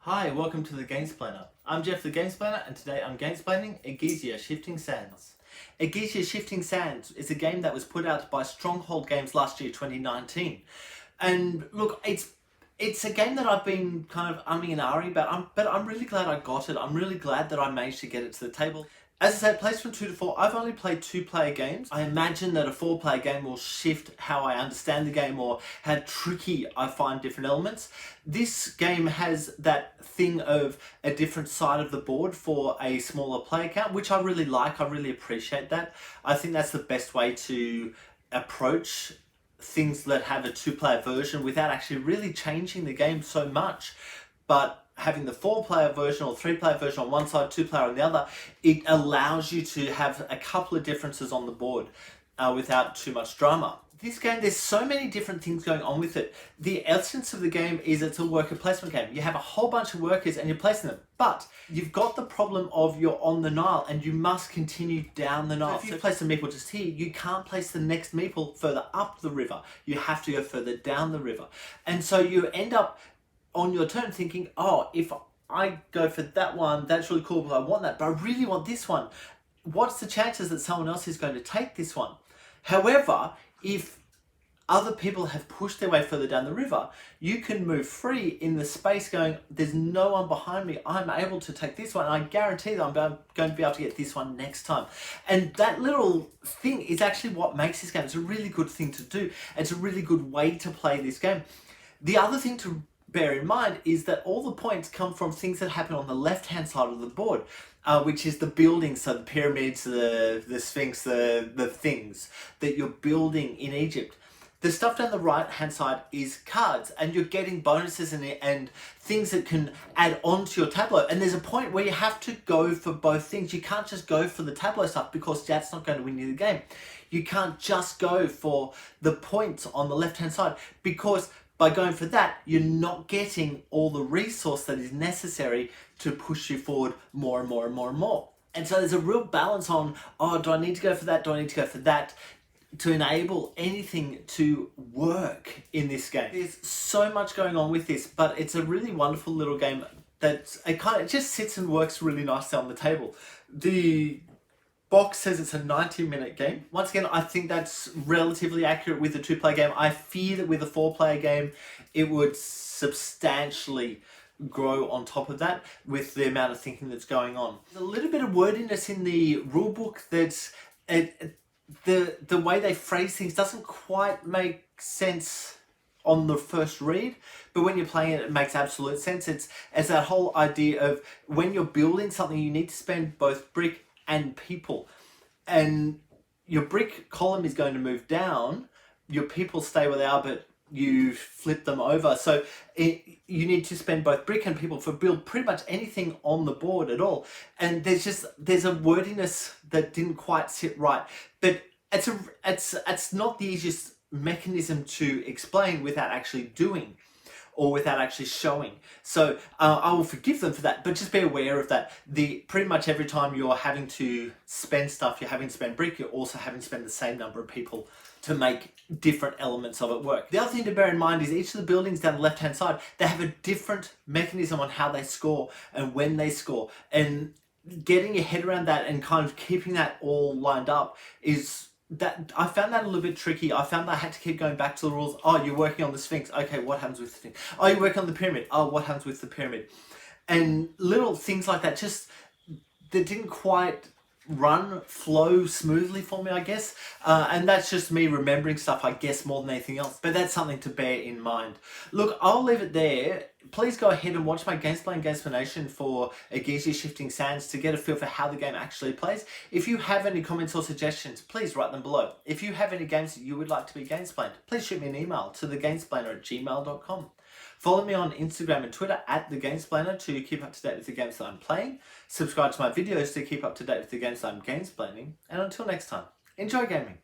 Hi, welcome to the Gamesplainer. I'm Jeff the Gamesplainer and today I'm gamesplaining Egizia Shifting Sands. Egizia Shifting Sands is a game that was put out by Stronghold Games last year, 2019. And look, it's a game that I've been kind of umming and ahhing about, but I'm really glad I got it. I'm really glad that I managed to get it to the table. As I said, it plays from 2 to 4. I've only played 2-player games. I imagine that a 4-player game will shift how I understand the game or how tricky I find different elements. This game has that thing of a different side of the board for a smaller player count, which I really like. I really appreciate that. I think that's the best way to approach things that have a 2-player version without actually really changing the game so much. But having the 4-player version or 3-player version on one side, 2-player on the other, it allows you to have a couple of differences on the board without too much drama. This game, there's so many different things going on with it. The essence of the game is it's a worker placement game. You have a whole bunch of workers and you're placing them, but you've got the problem of you're on the Nile and you must continue down the Nile. So if you place a meeple just here, you can't place the next meeple further up the river. You have to go further down the river. And so you end up on your turn thinking, oh, if I go for that one, that's really cool, but I want that, but I really want this one. What's the chances that someone else is going to take this one? However, if other people have pushed their way further down the river, you can move free in the space going, there's no one behind me, I'm able to take this one, I guarantee that I'm going to be able to get this one next time. And that little thing is actually what makes this game. It's a really good thing to do. It's a really good way to play this game. The other thing to bear in mind is that all the points come from things that happen on the left-hand side of the board, which is the buildings, so the pyramids, the sphinx, the things that you're building in Egypt. The stuff down the right-hand side is cards, and you're getting bonuses and things that can add on to your tableau. And there's a point where you have to go for both things. You can't just go for the tableau stuff because that's not going to win you the game. You can't just go for the points on the left-hand side because by going for that, you're not getting all the resource that is necessary to push you forward more and more and more and more. And so there's a real balance on, oh, do I need to go for that? Do I need to go for that? To enable anything to work in this game. There's so much going on with this, but it's a really wonderful little game that it just sits and works really nicely on the table. The box says it's a 90-minute game. Once again, I think that's relatively accurate with a 2-player game. I fear that with a 4-player game, it would substantially grow on top of that with the amount of thinking that's going on. There's a little bit of wordiness in the rulebook that's the way they phrase things doesn't quite make sense on the first read, but when you're playing it, it makes absolute sense. It's that whole idea of when you're building something, you need to spend both brick and people, and your brick column is going to move down, your people stay where they are, but you flip them over. So you need to spend both brick and people for build pretty much anything on the board at all. And there's a wordiness that didn't quite sit right, but it's not the easiest mechanism to explain without actually doing or without actually showing. So I will forgive them for that, but just be aware of that. Pretty much every time you're having to spend stuff, you're having to spend brick, you're also having to spend the same number of people to make different elements of it work. The other thing to bear in mind is each of the buildings down the left-hand side, they have a different mechanism on how they score and when they score. And getting your head around that and kind of keeping that all lined up I found that a little bit tricky. I found that I had to keep going back to the rules. Oh, you're working on the Sphinx. Okay, what happens with the Sphinx? Oh, you're working on the pyramid. Oh, what happens with the pyramid? And little things like that that didn't quite flow smoothly for me, I guess. And that's just me remembering stuff, I guess, more than anything else. But that's something to bear in mind. Look, I'll leave it there. Please go ahead and watch my Gamesplained Gamesplanation for Egizia Shifting Sands to get a feel for how the game actually plays. If you have any comments or suggestions, please write them below. If you have any games that you would like to be gamesplained, please shoot me an email to thegamesplainer@gmail.com. Follow me on Instagram and Twitter @thegamesplainer to keep up to date with the games that I'm playing. Subscribe to my videos to keep up to date with the games that I'm gamesplaining. And until next time, enjoy gaming.